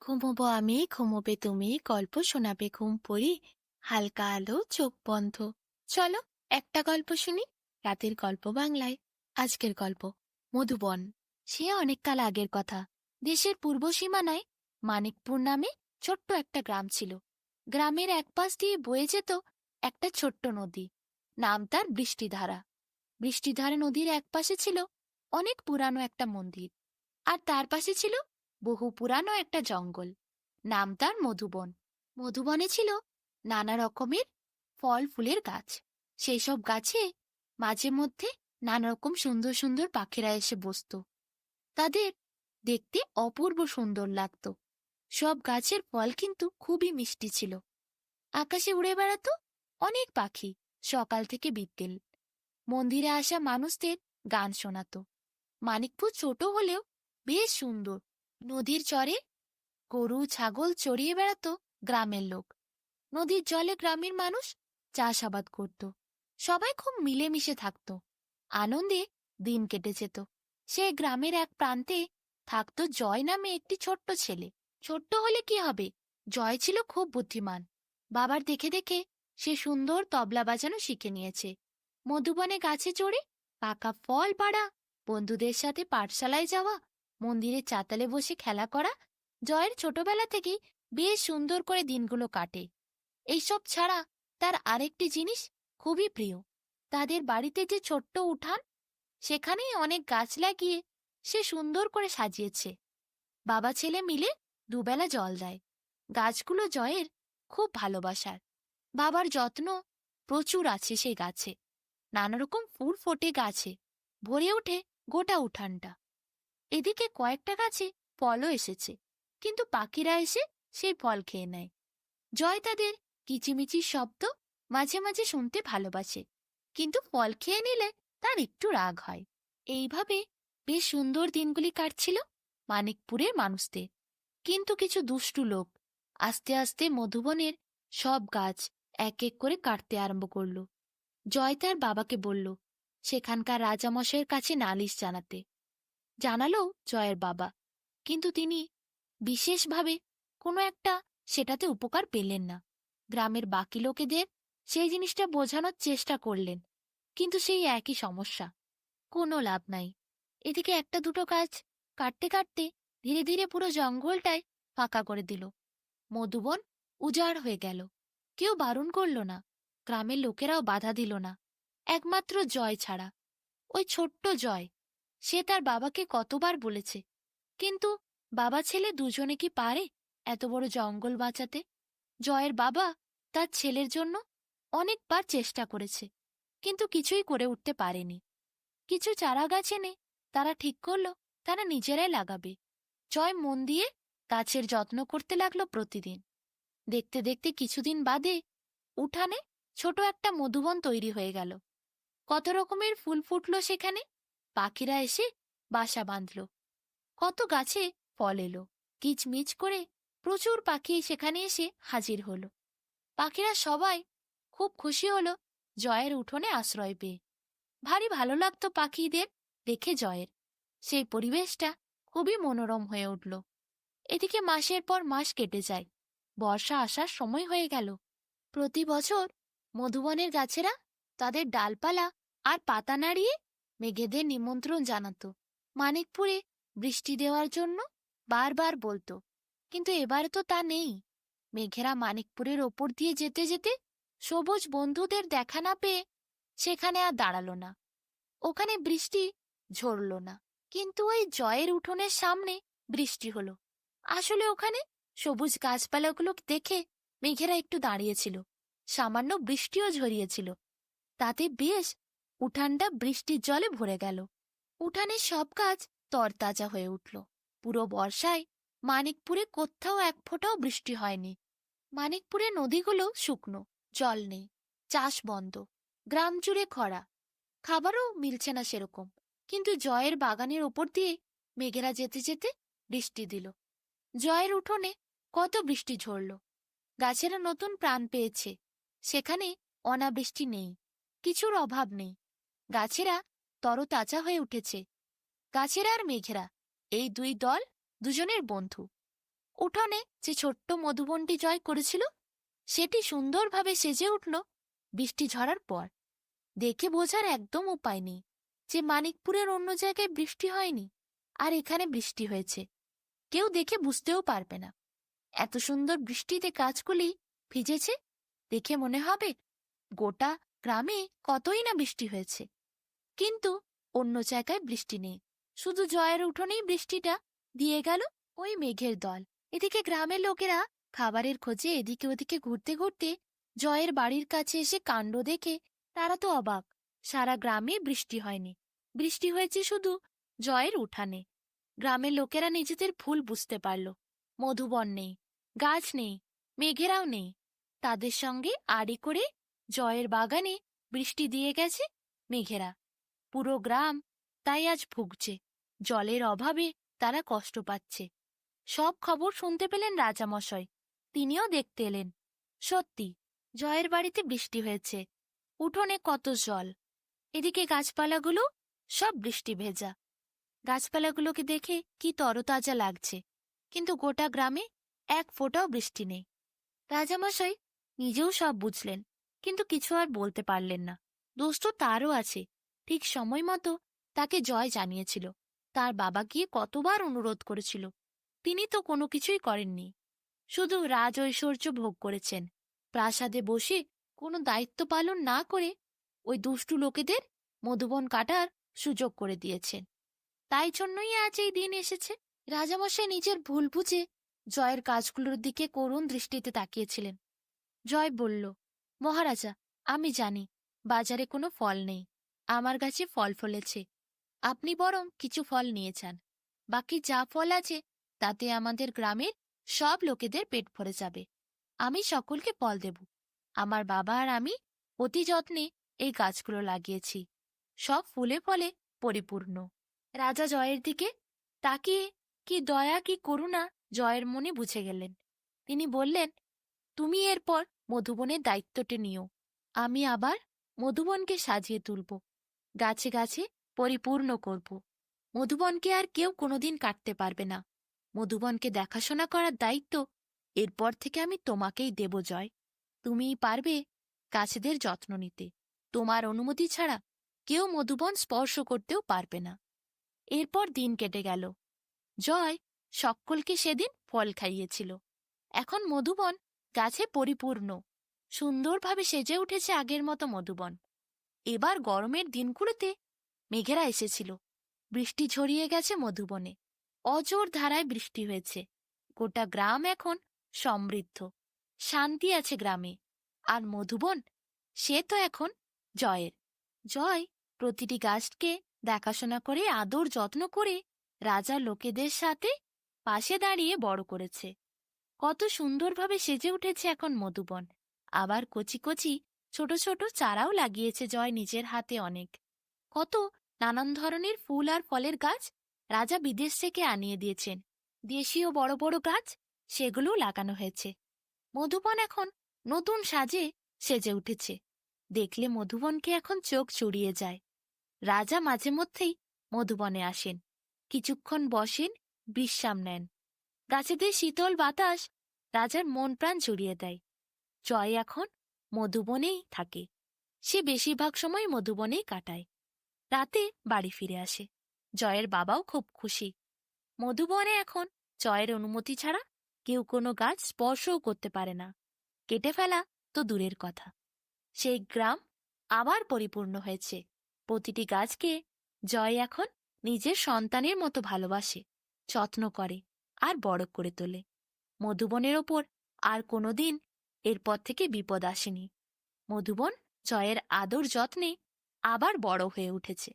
ঘুমোবো আমি, ঘুমোবে তুমি, গল্প শোনাবে ঘুম পড়ি, হালকা আলো চোখ বন্ধ। চলো একটা গল্প শুনি, রাতের গল্প বাংলায়। আজকের গল্প মধুবন। সে অনেককাল আগের কথা। দেশের পূর্ব সীমানায় মানিকপুর নামে ছোট্ট একটা গ্রাম ছিল। গ্রামের এক পাশ দিয়ে বয়ে যেত একটা ছোট্ট নদী, নাম তার বৃষ্টিধারা। বৃষ্টিধারা নদীর এক পাশে ছিল অনেক পুরানো একটা মন্দির, আর তার পাশে ছিল বহু পুরানো একটা জঙ্গল, নাম তার মধুবন। মধুবনে ছিল নানা রকমের ফল ফুলের গাছ। সেই সব গাছে মাঝে মধ্যে নানা রকম সুন্দর সুন্দর পাখিরা এসে বসত। তাদের দেখতে অপূর্ব সুন্দর লাগত। সব গাছের ফল কিন্তু খুবই মিষ্টি ছিল। আকাশে উড়ে বেড়াতো অনেক পাখি সকাল থেকে বিকেল। মন্দিরে আসা মানুষদের গান শোনাতো। মানিকপুর ছোট হলেও বেশ সুন্দর। নদীর চরে গরু ছাগল চড়িয়ে বেড়াতো গ্রামের লোক। নদীর জলে গ্রামের মানুষ চাষাবাদ করত। সবাই খুব মিলেমিশে থাকত, আনন্দে দিন কেটে যেত। সে গ্রামের এক প্রান্তে থাকতো জয় নামে একটি ছোট্ট ছেলে। ছোট্ট হলে কি হবে, জয় ছিল খুব বুদ্ধিমান। বাবার দেখে দেখে সে সুন্দর তবলা বাজানো শিখে নিয়েছে। মধুবনে গাছে চড়ে পাকা ফল পাড়া, বন্ধুদের সাথে পাঠশালায় যাওয়া, মন্দিরে চাতালে বসে খেলা করা জয়ের ছোটবেলা থেকেই বেশ সুন্দর করে দিনগুলো কাটে। এইসব ছাড়া তার আরেকটি জিনিস খুবই প্রিয়। তাদের বাড়িতে যে ছোট্ট উঠান, সেখানেই অনেক গাছ লাগিয়ে সে সুন্দর করে সাজিয়েছে। বাবা ছেলে মিলে দুবেলা জল দেয়। গাছগুলো জয়ের খুব ভালোবাসার। বাবার যত্ন প্রচুর আছে সেই গাছে। নানা রকম ফুল ফোটে গাছে, ভরে ওঠে গোটা উঠানটা। এদিকে কয়েকটা গাছে ফলও এসেছে, কিন্তু পাখিরা এসে সেই ফল খেয়ে নেয়। জয় তাদের কিচিমিচির শব্দ মাঝে মাঝে শুনতে ভালোবাসে, কিন্তু ফল খেয়ে নিলে তার একটু রাগ হয়। এইভাবে বেশ সুন্দর দিনগুলি কাটছিল মানিকপুরের মানুষদের। কিন্তু কিছু দুষ্টু লোক আস্তে আস্তে মধুবনের সব গাছ এক এক করে কাটতে আরম্ভ করল। জয় তার বাবাকে বলল সেখানকার রাজামশাইয়ের কাছে নালিশ জানাতে। জানালো জয়ের বাবা, কিন্তু তিনি বিশেষভাবে কোনো একটা সেটাতে উপকার পেলেন না। গ্রামের বাকি লোকেদের সেই জিনিসটা বোঝানোর চেষ্টা করলেন, কিন্তু সেই একই সমস্যা, কোনো লাভ নাই। এদিকে একটা দুটো গাছ কাটতে কাটতে ধীরে ধীরে পুরো জঙ্গলটায় ফাঁকা করে দিল। মধুবন উজাড় হয়ে গেল। কেউ বারণ করল না, গ্রামের লোকেরাও বাধা দিল না, একমাত্র জয় ছাড়া। ওই ছোট্ট জয়, সে তার বাবাকে কতবার বলেছে, কিন্তু বাবা ছেলে দুজনে কি পারে এত বড় জঙ্গল বাঁচাতে? জয়ের বাবা তার ছেলের জন্য অনেকবার চেষ্টা করেছে, কিন্তু কিছুই করে উঠতে পারেনি। কিছু চারা গাছ এনে তারা ঠিক করল তারা নিজেরাই লাগাবে। জয় মন দিয়ে গাছের যত্ন করতে লাগলো প্রতিদিন। দেখতে দেখতে কিছুদিন বাদে উঠানে ছোট একটা মধুবন তৈরি হয়ে গেল। কত রকমের ফুল ফুটল সেখানে, পাখিরা এসে বাসা বাঁধল, কত গাছে ফল এলো। কিচমিচ করে প্রচুর পাখি সেখানে এসে হাজির হলো। পাখিরা সবাই খুব খুশি হলো জয়ের উঠোনে আশ্রয় পেয়ে। ভারী ভালো লাগতো পাখিদের দেখে জয়ের। সেই পরিবেশটা খুবই মনোরম হয়ে উঠল। এদিকে মাসের পর মাস কেটে যায়। বর্ষা আসার সময় হয়ে গেল। প্রতি বছর মধুবনের গাছেরা তাদের ডালপালা আর পাতা নাড়িয়ে মেঘেদের নিমন্ত্রণ জানাতো মানিকপুরে বৃষ্টি দেওয়ার জন্য। বারবার বলতো, কিন্তু এবারে তো তা নেই। মেঘেরা মানিকপুরের ওপর দিয়ে যেতে যেতে সবুজ বন্ধুদের দেখা না পেয়ে সেখানে আর দাঁড়ালো না। ওখানে বৃষ্টি ঝরল না, কিন্তু ওই জয়ের উঠোনের সামনে বৃষ্টি হলো। আসলে ওখানে সবুজ গাছপালাগুলো দেখে মেঘেরা একটু দাঁড়িয়েছিল, সামান্য বৃষ্টিও ঝরিয়েছিল। তাতে বেশ উঠানটা বৃষ্টির জলে ভরে গেল। উঠানের সব গাছ তরতাজা হয়ে উঠল। পুরো বর্ষায় মানিকপুরে কোথাও এক ফোঁটাও বৃষ্টি হয়নি। মানিকপুরে নদীগুলো শুকনো, জল নেই, চাষ বন্ধ, গ্রাম জুড়ে খরা, খাবারও মিলছে না সেরকম। কিন্তু জয়ের বাগানের ওপর দিয়ে মেঘেরা যেতে যেতে বৃষ্টি দিল। জয়ের উঠোনে কত বৃষ্টি ঝরল। গাছেরা নতুন প্রাণ পেয়েছে। সেখানে অনাবৃষ্টি নেই, কিছুর অভাব নেই। গাছেরা তরতাজা হয়ে উঠেছে। গাছেরা আর মেঘেরা এই দুই দল দুজনের বন্ধু। উঠোনে যে ছোট্ট মধুবনটি জয় করেছিল সেটি সুন্দরভাবে সেজে উঠল বৃষ্টি ঝরার পর। দেখে বোঝার একদম উপায় নেই যে মানিকপুরের অন্য জায়গায় বৃষ্টি হয়নি আর এখানে বৃষ্টি হয়েছে। কেউ দেখে বুঝতেও পারবে না। এত সুন্দর বৃষ্টিতে গাছগুলি ভিজেছে, দেখে মনে হবে গোটা গ্রামে কতই না বৃষ্টি হয়েছে। কিন্তু অন্য জায়গায় বৃষ্টি নেই, শুধু জয়ের উঠোনেই বৃষ্টিটা দিয়ে গেল ওই মেঘের দল। এদিকে গ্রামের লোকেরা খাবারের খোঁজে এদিকে ওদিকে ঘুরতে ঘুরতে জয়ের বাড়ির কাছে এসে কাণ্ড দেখে তারা তো অবাক। সারা গ্রামে বৃষ্টি হয়নি, বৃষ্টি হয়েছে শুধু জয়ের উঠানে। গ্রামের লোকেরা নিজেদের ভুল বুঝতে পারল। মধুবন নেই, গাছ নেই, মেঘেরাও নেই। তাদের সঙ্গে আড়ি করে জয়ের বাগানে বৃষ্টি দিয়ে গেছে মেঘেরা। পুরো গ্রাম তাই আজ ভুগছে, জলের অভাবে তারা কষ্ট পাচ্ছে। সব খবর শুনতে পেলেন রাজামশাই, তিনিও দেখতে এলেন। সত্যি জয়ের বাড়িতে বৃষ্টি হয়েছে, উঠোনে কত জল, এদিকে গাছপালাগুলো সব বৃষ্টি ভেজা। গাছপালাগুলোকে দেখে কি তরতাজা লাগছে, কিন্তু গোটা গ্রামে এক ফোঁটাও বৃষ্টি নেই। রাজামশাই নিজেও সব বুঝলেন, কিন্তু কিছু আর বলতে পারলেন না। দোষ তো তারও আছে, ঠিক সময় মতো তাকে জয় জানিয়েছিল। তার বাবা গিয়ে কতবার অনুরোধ করেছিল, তিনি তো কোনো কিছুই করেননি, শুধু রাজ ঐশ্বর্য ভোগ করেছেন। প্রাসাদে বসে কোনো দায়িত্ব পালন না করে ওই দুষ্টু লোকেদের মধুবন কাটার সুযোগ করে দিয়েছেন। তাই জন্যই আজ এই দিন এসেছে। রাজামশাই নিজের ভুল বুঝে জয়ের কাজগুলোর দিকে করুণ দৃষ্টিতে তাকিয়েছিলেন। জয় বলল, মহারাজা, আমি জানি বাজারে কোনো ফল নেই, আমার গাছে ফল ফলেছে। আপনি বরং কিছু ফল নিয়ে যান, বাকি যা ফল আছে তাতে আমাদের গ্রামের সব লোকেদের পেট ভরে যাবে। আমি সকলকে ফল দেব। আমার বাবা আর আমি অতি যত্নে এই গাছগুলো লাগিয়েছি, সব ফুলে ফলে পরিপূর্ণ। রাজা জয়ের দিকে তাকিয়ে কি দয়া কি করুণা জয়ের মনে বুঝে গেলেন। তিনি বললেন, তুমি এরপর মধুবনের দায়িত্বটা নিও। আমি আবার মধুবনকে সাজিয়ে তুলব, গাছে গাছে পরিপূর্ণ করব। মধুবনকে আর কেউ কোনোদিন কাটতে পারবে না। মধুবনকে দেখাশোনা করার দায়িত্ব এরপর থেকে আমি তোমাকেই দেব জয়। তুমিই পারবে গাছেদের যত্ন নিতে। তোমার অনুমতি ছাড়া কেউ মধুবন স্পর্শ করতেও পারবে না। এরপর দিন কেটে গেল। জয় সকলকে সেদিন ফল খাইয়েছিল। এখন মধুবন গাছে পরিপূর্ণ, সুন্দরভাবে সেজে উঠেছে আগের মতো মধুবন। এবার গরমের দিনগুলোতে মেঘেরা এসেছিল, বৃষ্টি ছড়িয়ে গেছে মধুবনে, অজোর ধারায় বৃষ্টি হয়েছে। গোটা গ্রাম এখন সমৃদ্ধ, শান্তি আছে গ্রামে। আর মধুবন, সে তো এখন জয়ের। জয় প্রতিটি গাছকে দেখাশোনা করে আদর যত্ন করে রাজার লোকেদের সাথে পাশে দাঁড়িয়ে বড় করেছে। কত সুন্দরভাবে সেজে উঠেছে এখন মধুবন। আবার কচি কচি ছোট ছোট চারাও লাগিয়েছে জয় নিজের হাতে অনেক। কত নানান ধরনের ফুল আর ফলের গাছ রাজা বিদেশ থেকে আনিয়ে দিয়েছেন। দেশীয় বড় বড় গাছ সেগুলোও লাগানো হয়েছে। মধুবন এখন নতুন সাজে সেজে উঠেছে। দেখলে মধুবনকে এখন চোখ চুড়িয়ে যায়। রাজা মাঝে মধ্যেই মধুবনে আসেন, কিছুক্ষণ বসেন, বিশ্রাম নেন। গাছেদের শীতল বাতাস রাজার মন প্রাণ জুড়িয়ে দেয়। জয় এখন মধুবনেই থাকে। সে বেশিরভাগ সময় মধুবনেই কাটায়। রাতে বাড়ি ফিরে আসে। জয়ের বাবাও খুব খুশি। মধুবনে এখন জয়ের অনুমতি ছাড়া কেউ কোনো গাছ স্পর্শও করতে পারে না, কেটে ফেলা তো দূরের কথা। সেই গ্রাম আবার পরিপূর্ণ হয়েছে। প্রতিটি গাছকে জয় এখন নিজের সন্তানের মতো ভালোবাসে, যত্ন করে আর বড় করে তোলে। মধুবনের ওপর আর কোনোদিন এরপর থেকে বিপদ আসেনি। মধুবন জয়ের আদর যত্নে আবার বড় হয়ে উঠেছে।